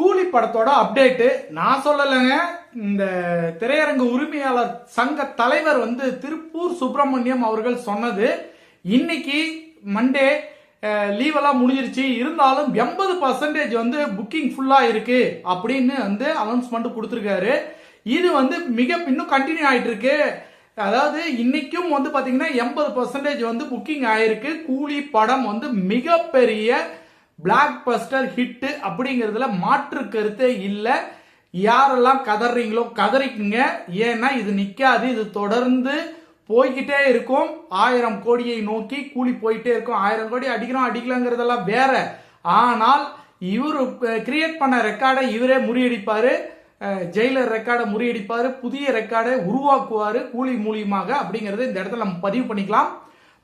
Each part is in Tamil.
கூலி படத்தோட அப்டேட் நான் சொல்லலைங்க. இந்த திரையரங்கு உரிமையாளர் சங்க தலைவர் திருப்பூர் சுப்பிரமணியம் அவர்கள் சொன்னது. இன்னைக்கு மண்டே லீவெல்லாம் முடிஞ்சிருச்சு, இருந்தாலும் 80% புக்கிங் ஃபுல்லா இருக்கு அப்படின்னு அனௌன்ஸ்மெண்ட் கொடுத்துருக்காரு. இது இன்னும் கண்டினியூ ஆயிட்டு இருக்கு. அதாவது இன்னைக்கும் பாத்தீங்கன்னா 80% புக்கிங் ஆயிருக்கு. கூலி படம் மிகப்பெரிய பிளாக் பஸ்டர் ஹிட் அப்படிங்கிறதுல மாற்று கருத்தே இல்லை. யாரெல்லாம் கதறீங்களோ கதறிக்குங்க. ஏன்னா இது நிக்காது, இது தொடர்ந்து போய்கிட்டே இருக்கும். 1000 கோடியை நோக்கி கூலி போயிட்டே இருக்கும். 1000 கோடி அடிக்கிறோம் அடிக்கலங்கிறதெல்லாம் வேற. ஆனால் இவரு கிரியேட் பண்ண ரெக்கார்டை இவரே முறியடிப்பாரு. ஜெயிலர் ரெக்கார்டை முறியடிப்பாரு, புதிய ரெக்கார்டை உருவாக்குவாரு கூலி மூலியமாக அப்படிங்கறது இந்த இடத்துல நம்ம பதிவு பண்ணிக்கலாம்.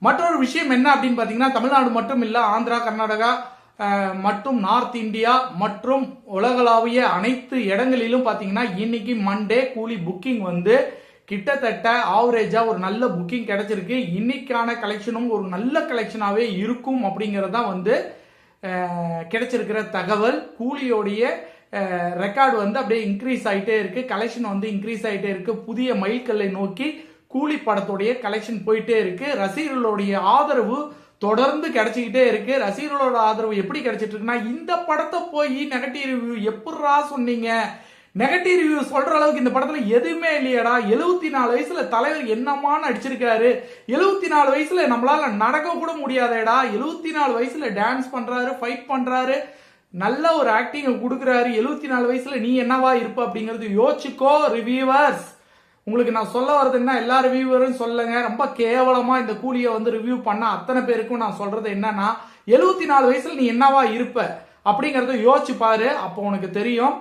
மற்றொரு விஷயம் என்ன அப்படின்னு பாத்தீங்கன்னா, தமிழ்நாடு மட்டும் இல்ல, ஆந்திரா, கர்நாடகா மற்றும் நார்த் இந்தியா மற்றும் உலகளாவிய அனைத்து இடங்களிலும் பாத்தீங்கன்னா இன்னைக்கு மண்டே கூலி புக்கிங் கிட்டத்தட்ட ஆவரேஜா ஒரு நல்ல புக்கிங் கிடைச்சிருக்கு. இன்னைக்கான கலெக்ஷனும் ஒரு நல்ல கலெக்ஷனாவே இருக்கும் அப்படிங்கறது தான் கிடைச்சிருக்கிற தகவல். கூலியோடைய ரெக்கார்டு அப்படியே இன்க்ரீஸ் ஆயிட்டே இருக்கு, கலெக்ஷன் இன்க்ரீஸ் ஆயிட்டே இருக்கு. புதிய மைல்கல்லை நோக்கி கூலி படத்துடைய கலெக்ஷன் போயிட்டே இருக்கு. ரசிகர்களுடைய ஆதரவு தொடர்ந்து கிடைச்சிக்கிட்டே இருக்கு. ரசிகர்களோட ஆதரவு எப்படி கிடைச்சிட்டு இருக்குன்னா, இந்த படத்தை போய் நெகட்டிவ் ரிவ்யூ எப்படா சொன்னீங்க, நெகட்டிவ் ரிவ்யூ சொல்ற அளவுக்கு இந்த படத்துல எதுவுமே இல்லையடா, 74 வயசுல தலைவர் என்னமான நடிச்சிருக்காரு, 74 வயசுல நம்மளால நடக்க கூட முடியாதேடா, 74 வயசுல டான்ஸ் பண்றாரு, ஃபைட் பண்றாரு, நல்ல ஒரு ஆக்டிங் கொடுக்குறாரு, 74 வயசுல நீ என்னவா இருப்ப அப்படிங்கிறது யோசிச்சுக்கோ ரிவ்யூவர்ஸ். உங்களுக்கு நான் சொல்ல வரதுன்னா, எல்லா ரிவ்யூவரும் சொல்லுங்க, ரொம்ப கேவலமா இந்த கூலியை ரிவ்யூ பண்ண அத்தனை பேருக்கும் நான் சொல்றது என்னன்னா, 74 வயசுல நீ என்னவா இருப்ப அப்படிங்கறத யோசிச்சு பாரு, அப்போ உனக்கு தெரியும்.